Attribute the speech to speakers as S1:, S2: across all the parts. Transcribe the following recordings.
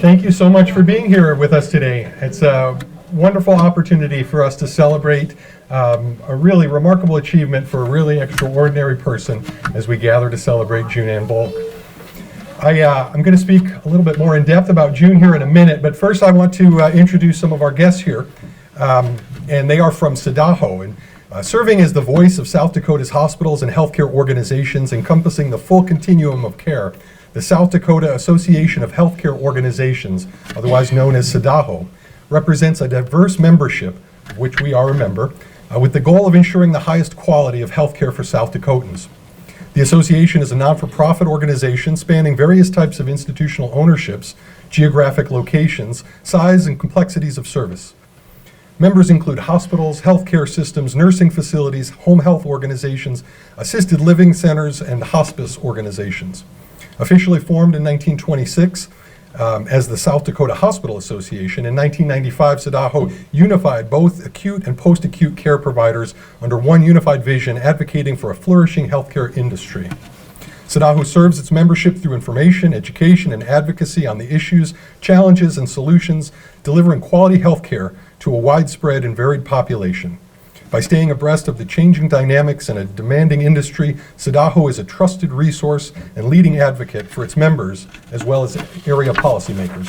S1: Thank you so much for being here with us today. It's a wonderful opportunity for us to celebrate a really remarkable achievement for a really extraordinary person as we gather to celebrate Juneanne Volk. I'm going to speak a little bit more in depth about June here in a minute, but first I want to introduce some of our guests here, and they are from SDAHO, and serving as the voice of South Dakota's hospitals and healthcare organizations encompassing the full continuum of care. The South Dakota Association of Healthcare Organizations, otherwise known as SDAHO, represents a diverse membership, of which we are a member, with the goal of ensuring the highest quality of healthcare for South Dakotans. The association is a not-for-profit organization spanning various types of institutional ownerships, geographic locations, size, and complexities of service. Members include hospitals, healthcare systems, nursing facilities, home health organizations, assisted living centers, and hospice organizations. Officially formed in 1926 as the South Dakota Hospital Association, in 1995 SDAHO unified both acute and post-acute care providers under one unified vision, advocating for a flourishing healthcare industry. SDAHO serves its membership through information, education, and advocacy on the issues, challenges, and solutions, delivering quality healthcare to a widespread and varied population. By staying abreast of the changing dynamics in a demanding industry, SDAHO is a trusted resource and leading advocate for its members, as well as area policymakers.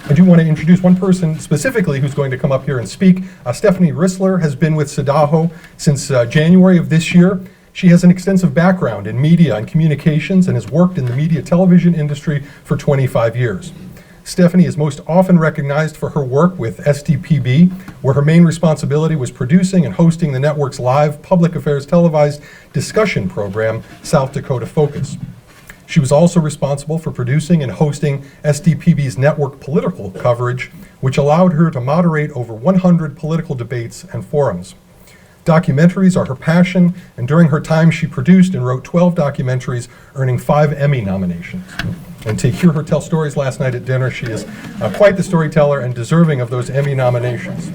S1: I do want to introduce one person specifically who's going to come up here and speak. Stephanie Rissler has been with SDAHO since January of this year. She has an extensive background in media and communications and has worked in the media television industry for 25 years. Stephanie is most often recognized for her work with SDPB, where her main responsibility was producing and hosting the network's live public affairs televised discussion program, South Dakota Focus. She was also responsible for producing and hosting SDPB's network political coverage, which allowed her to moderate over 100 political debates and forums. Documentaries are her passion, and during her time she produced and wrote 12 documentaries, earning 5 Emmy nominations. And to hear her tell stories last night at dinner, she is quite the storyteller and deserving of those Emmy nominations.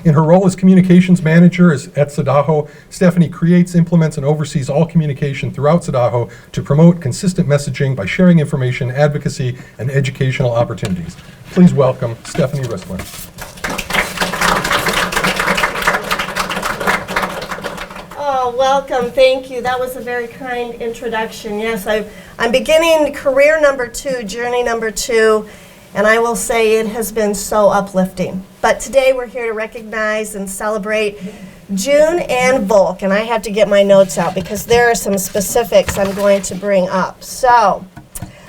S1: In her role as communications manager at SDAHO, Stephanie creates, implements, and oversees all communication throughout SDAHO to promote consistent messaging by sharing information, advocacy, and educational opportunities. Please welcome Stephanie Rissler.
S2: Welcome, thank you. That was a very kind introduction. Yes, I'm beginning career number 2, journey number 2, and I will say it has been so uplifting. But today we're here to recognize and celebrate Juneanne Volk, and I have to get my notes out because there are some specifics I'm going to bring up. So,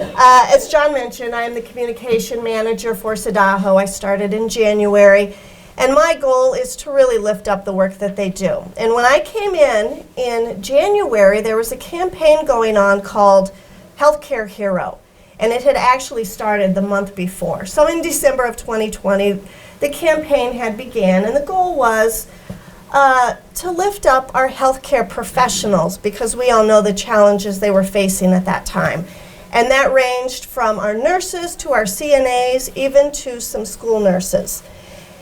S2: as John mentioned, I am the communication manager for SDAHO. I started in January. And my goal is to really lift up the work that they do. And when I came in January, there was a campaign going on called Healthcare Hero. And it had actually started the month before. So in December of 2020, the campaign had began. And the goal was to lift up our healthcare professionals, because we all know the challenges they were facing at that time. And that ranged from our nurses to our CNAs, even to some school nurses.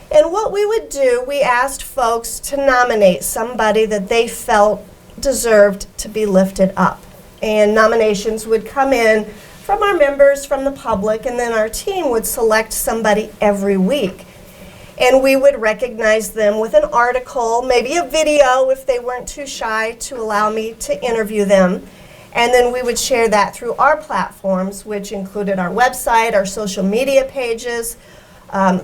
S2: And what we would do, we asked folks to nominate somebody that they felt deserved to be lifted up. And nominations would come in from our members, from the public, and then our team would select somebody every week. And we would recognize them with an article, maybe a video if they weren't too shy to allow me to interview them. And then we would share that through our platforms, which included our website, our social media pages.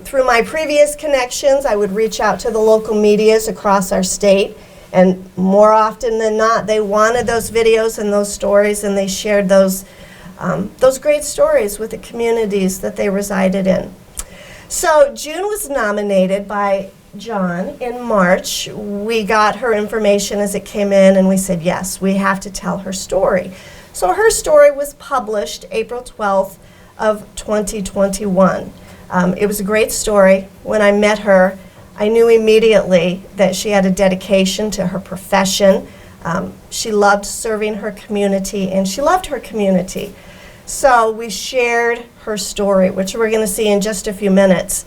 S2: Through my previous connections, I would reach out to the local medias across our state, and more often than not, they wanted those videos and those stories, and they shared those great stories with the communities that they resided in. So June was nominated by John in March. We got her information as it came in, and we said, yes, we have to tell her story. So her story was published April 12th of 2021. It was a great story. When I met her, I knew immediately that she had a dedication to her profession. She loved serving her community, and she loved her community. So we shared her story, which we're going to see in just a few minutes.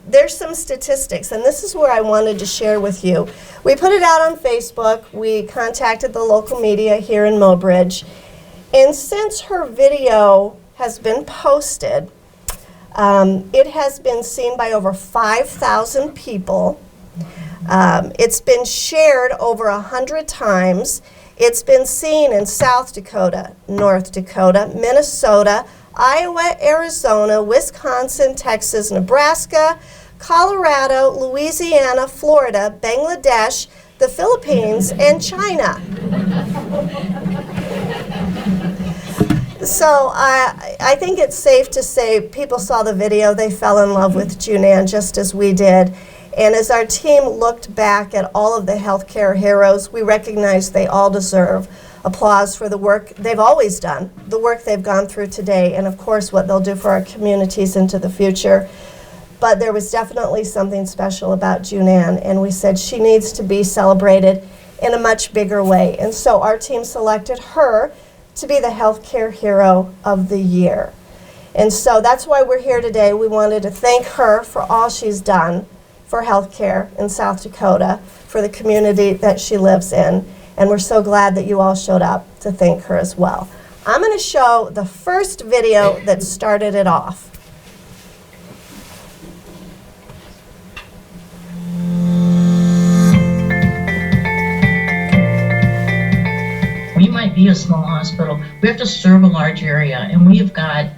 S2: There's some statistics, and this is where I wanted to share with you. We put it out on Facebook. We contacted the local media here in Mobridge. And since her video has been posted. It has been seen by over 5,000 people. It's been shared over 100 times. It's been seen in South Dakota, North Dakota, Minnesota, Iowa, Arizona, Wisconsin, Texas, Nebraska, Colorado, Louisiana, Florida, Bangladesh, the Philippines, and China. So I think it's safe to say people saw the video, they fell in love with Juneanne just as we did. And as our team looked back at all of the healthcare heroes, we recognized they all deserve applause for the work they've always done, the work they've gone through today, and of course what they'll do for our communities into the future. But there was definitely something special about Juneanne, and we said she needs to be celebrated in a much bigger way. And so our team selected her to be the Healthcare Hero of the Year. And so that's why we're here today. We wanted to thank her for all she's done for healthcare in South Dakota, for the community that she lives in. And we're so glad that you all showed up to thank her as well. I'm going to show the first video that started it off.
S3: We might be a small hospital. We have to serve a large area, and we've got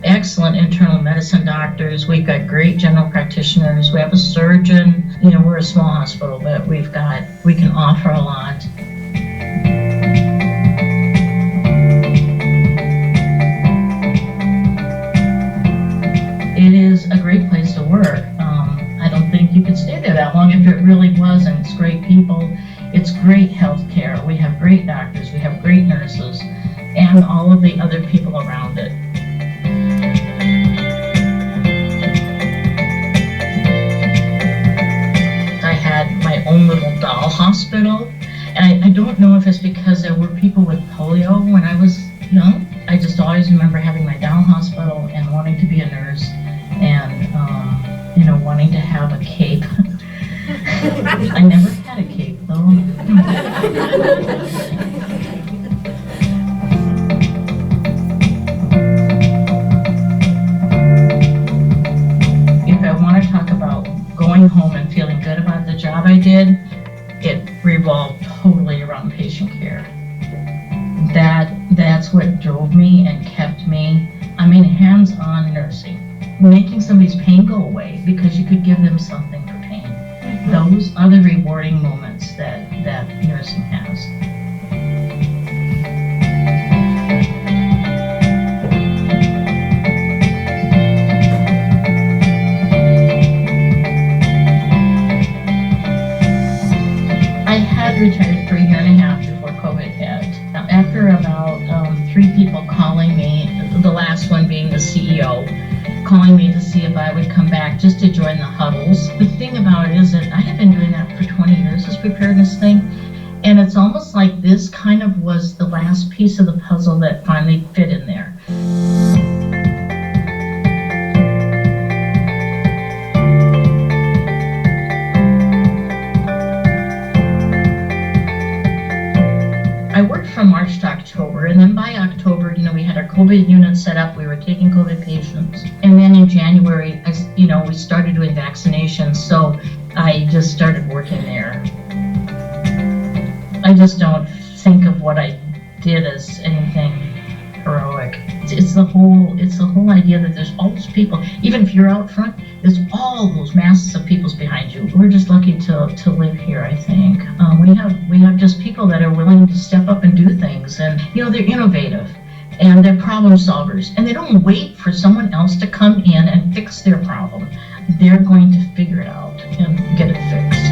S3: excellent internal medicine doctors. We've got great general practitioners. We have a surgeon. You know, we're a small hospital, but we can offer a lot. It is a great place to work. I don't think you could stay there that long if it really wasn't. It's great people. It's great health care. We have great doctors. We have great nurses and all of the other people around it. I had my own little doll hospital, and I don't know if it's because there were people with polio when I was young. I just always remember having my doll hospital and wanting to be a nurse and, wanting to have a cape. I never had a cape, though. If I want to talk about going home and feeling good about the job I did, it revolved totally around patient care. That's what drove me and kept me. I mean, hands-on nursing. Making somebody's pain go away because you could give them something for pain. Those are the rewarding moments that nursing has. I had retired for a year and a half before COVID hit. After about 3 people calling me, the last one being the CEO, calling me to see if I would come back just to join the huddles. The thing about it is that I have been doing that for 20 years, this preparedness thing, and it's almost like this kind of was the last piece of the puzzle that finally fit in there. I worked from March to October, and then by October, we had our COVID unit set up. We were taking COVID patients, and then in January, we started doing vaccinations. So I just started working there. I just don't think of what I did as anything heroic. It's the whole idea that there's all those people. Even if you're out front, there's all those masses of people behind you. We're just lucky to live here, I think. We have just people that are willing to step up and do things, and they're innovative and they're problem solvers, and they don't wait for someone else to come in and fix their problem. They're going to figure it out and get it fixed.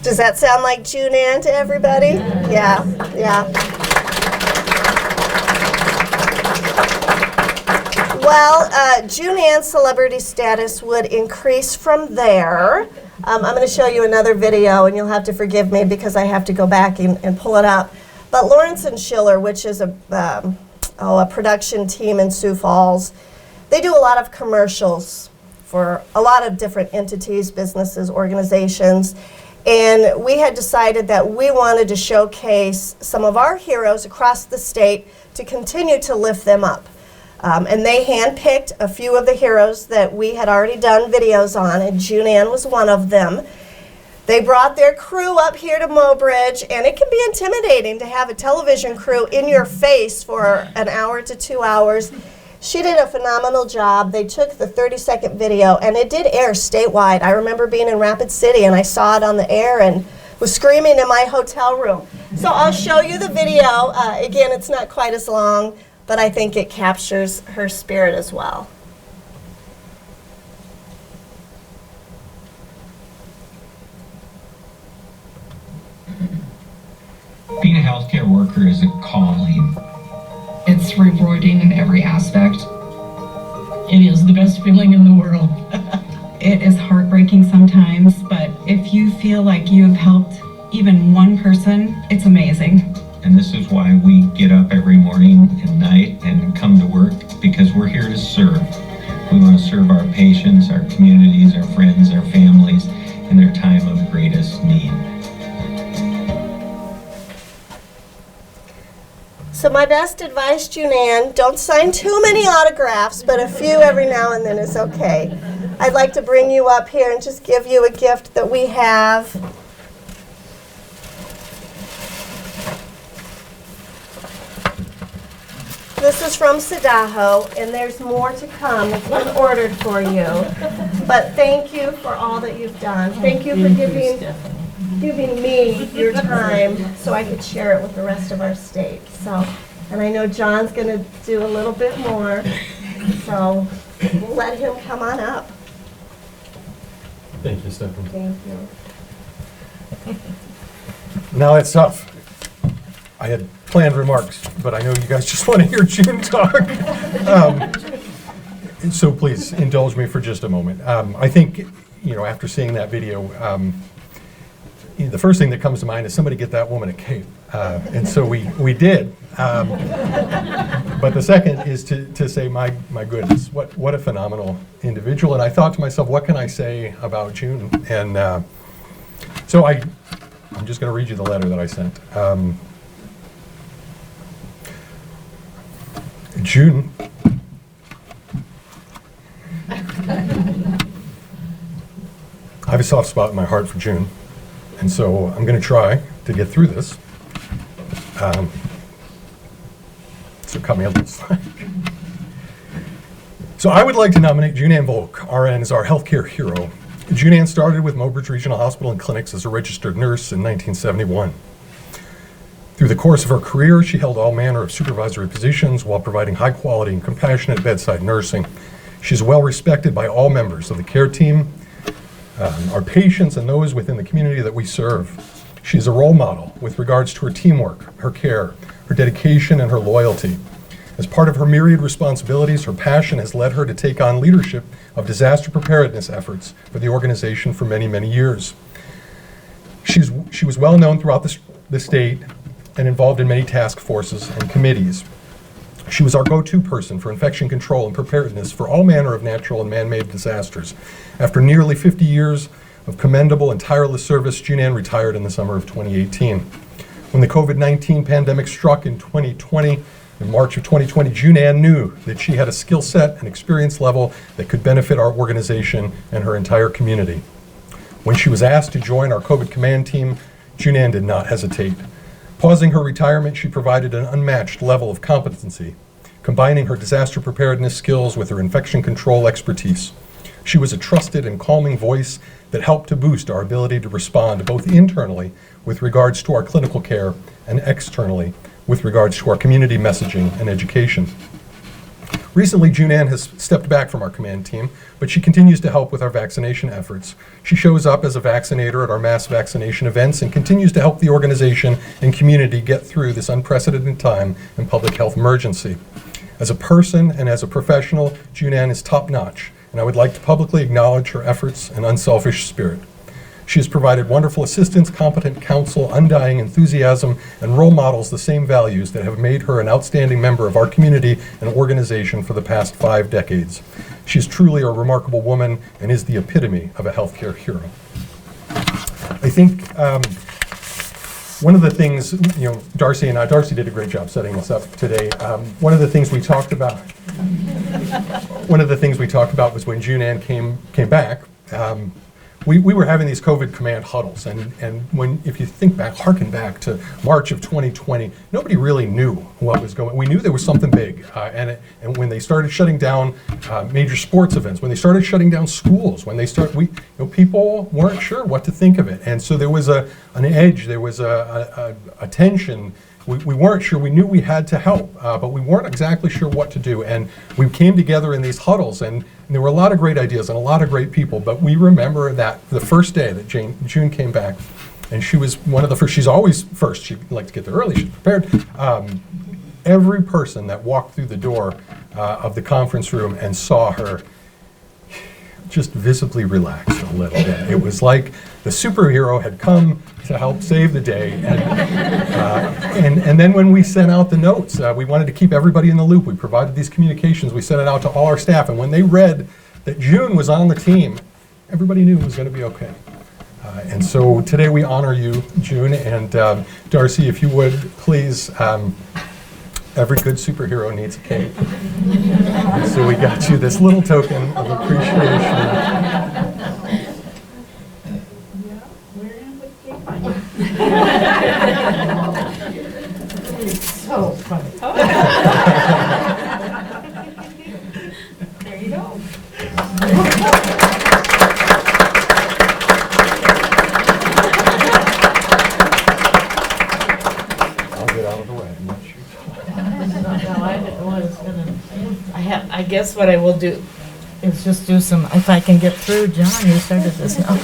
S2: Does that sound like Juneanne to everybody? Yeah. Well, Juneanne's celebrity status would increase from there. I'm going to show you another video, and you'll have to forgive me because I have to go back and pull it up. But Lawrence and Schiller, which is a production team in Sioux Falls, they do a lot of commercials for a lot of different entities, businesses, organizations. And we had decided that we wanted to showcase some of our heroes across the state to continue to lift them up. And they handpicked a few of the heroes that we had already done videos on, and Juneanne was one of them. They brought their crew up here to Mobridge, and it can be intimidating to have a television crew in your face for an hour to 2 hours. She did a phenomenal job. They took the 30-second video, and it did air statewide. I remember being in Rapid City, and I saw it on the air and was screaming in my hotel room. So I'll show you the video. Again, it's not quite as long, but I think it captures her spirit as well.
S4: Being a healthcare worker is a calling.
S5: It's rewarding in every aspect.
S3: It is the best feeling in the world.
S5: It is heartbreaking sometimes, but if you feel like you have helped even one person, it's amazing.
S4: And this is why we get up every morning and night and come to work, because we're here to serve. We want to serve our patients, our communities, our friends, our families in their time of greatest need.
S2: So my best advice, Juneanne, don't sign too many autographs, but a few every now and then is okay. I'd like to bring you up here and just give you a gift that we have. This is from SDAHO, and there's more to come. It's been ordered for you. But thank you for all that you've done. Thank you for giving me your time so I could share it with the rest of our state. So, and I know John's going to do a little bit more, so we'll let him come on up.
S1: Thank you, Stephanie.
S2: Thank you.
S1: Now it's tough. I had planned remarks, but I know you guys just want to hear June talk. So please indulge me for just a moment. I think, after seeing that video, the first thing that comes to mind is somebody get that woman a cape. And so we did. But the second is to say, my goodness, what a phenomenal individual. And I thought to myself, what can I say about June? And so I'm just going to read you the letter that I sent. June. I have a soft spot in my heart for June. And so I'm going to try to get through this. So cut me a little slack. So I would like to nominate Juneanne Volk, RN, as our healthcare hero. Juneanne started with Mobridge Regional Hospital and Clinics as a registered nurse in 1971. Through the course of her career, she held all manner of supervisory positions while providing high quality and compassionate bedside nursing. She's well respected by all members of the care team, our patients, and those within the community that we serve. She's a role model with regards to her teamwork, her care, her dedication, and her loyalty. As part of her myriad responsibilities, her passion has led her to take on leadership of disaster preparedness efforts for the organization for many, many years. She was well known throughout the state and involved in many task forces and committees. She was our go-to person for infection control and preparedness for all manner of natural and man-made disasters. After nearly 50 years of commendable and tireless service, Juneanne retired in the summer of 2018. When the COVID-19 pandemic struck in 2020, in March of 2020, Juneanne knew that she had a skill set and experience level that could benefit our organization and her entire community. When she was asked to join our COVID command team, Juneanne did not hesitate. Pausing her retirement, she provided an unmatched level of competency, combining her disaster preparedness skills with her infection control expertise. She was a trusted and calming voice that helped to boost our ability to respond both internally with regards to our clinical care and externally with regards to our community messaging and education. Recently, Juneanne has stepped back from our command team, but she continues to help with our vaccination efforts. She shows up as a vaccinator at our mass vaccination events and continues to help the organization and community get through this unprecedented time and public health emergency. As a person and as a professional, Juneanne is top-notch, and I would like to publicly acknowledge her efforts and unselfish spirit. She has provided wonderful assistance, competent counsel, undying enthusiasm, and role models the same values that have made her an outstanding member of our community and organization for the past 5 decades. She is truly a remarkable woman and is the epitome of a healthcare hero. I think one of the things, Darcy and Darcy did a great job setting this up today. One of the things we talked about was when Juneanne came back. We were having these COVID command huddles, and if you think back, harken back to March of 2020, nobody really knew what was going. We knew there was something big, and when they started shutting down major sports events, when they started shutting down schools, people weren't sure what to think of it, and so there was an edge, there was a tension. We weren't sure. We knew we had to help, but we weren't exactly sure what to do. And we came together in these huddles, and there were a lot of great ideas and a lot of great people. But we remember that the first day that June came back, and she was one of the first. She's always first. She liked to get there early. She's prepared. Every person that walked through the door of the conference room and saw her just visibly relaxed a little bit. It was like the superhero had come to help save the day. And then when we sent out the notes, we wanted to keep everybody in the loop. We provided these communications. We sent it out to all our staff. And when they read that June was on the team, everybody knew it was going to be okay. And so today we honor you, June. And Darcy, if you would, please, every good superhero needs a cape. So we got you this little token of appreciation.
S6: So funny. There you go.
S1: I'll get out of the way and let you
S6: I guess what I will do is just do some, if I can get through, John, you started this now.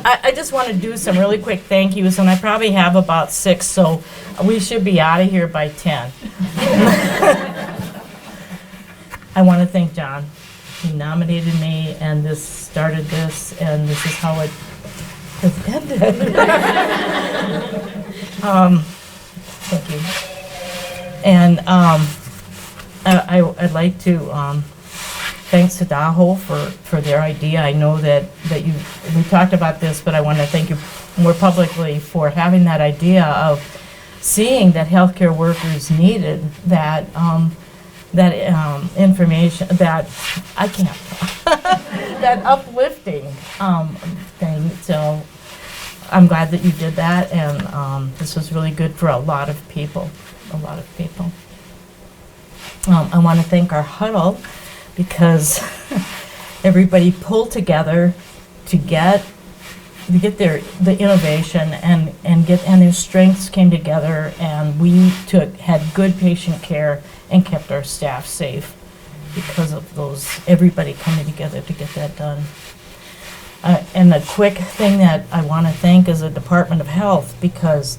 S6: I just want to do some really quick thank yous, and I probably have about 6, so we should be out of here by 10. I want to thank John. He nominated me, and this started this, and this is how it has ended. Thank you. And I'd like to thanks to SDAHO for their idea. I know that we talked about this, but I want to thank you more publicly for having that idea of seeing that healthcare workers needed that information, that I can't that uplifting thing. So I'm glad that you did that, and this was really good for a lot of people. I want to thank our huddle because everybody pulled together to get the innovation and their strengths came together, and we had good patient care and kept our staff safe because of everybody coming together to get that done. And a quick thing that I want to thank is the Department of Health, because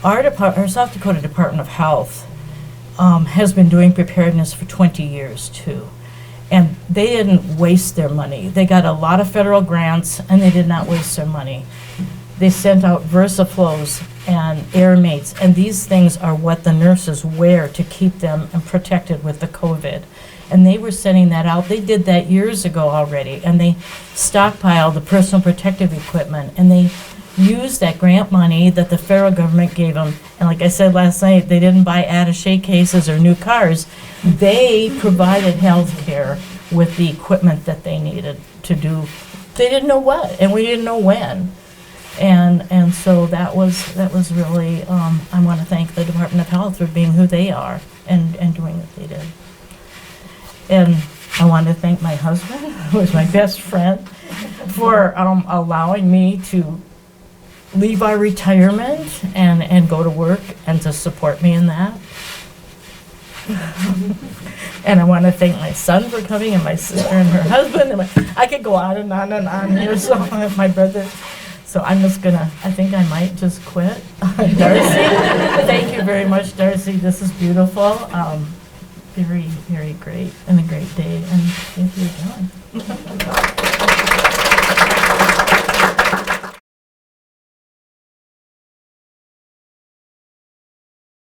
S6: our South Dakota Department of Health has been doing preparedness for 20 years too. And they didn't waste their money. They got a lot of federal grants, and they did not waste their money. They sent out VersaFlows and AirMates, and these things are what the nurses wear to keep them protected with the COVID. And they were sending that out. They did that years ago already, and they stockpiled the personal protective equipment, and they used that grant money that the federal government gave them. And like I said last night, they didn't buy attaché cases or new cars. They provided health care with the equipment that they needed to do. They didn't know what, and we didn't know when. And so that was really, I want to thank the Department of Health for being who they are and doing what they did. And I want to thank my husband, who is my best friend, for allowing me to leave our retirement and go to work and to support me in that. And I want to thank my son for coming, and my sister and her husband. And I could go on and on here, so my brother. So I'm just gonna, I think I might just quit. Darcy, thank you very much, Darcy. This is beautiful. Very, very great, and a great day. And thank you, John.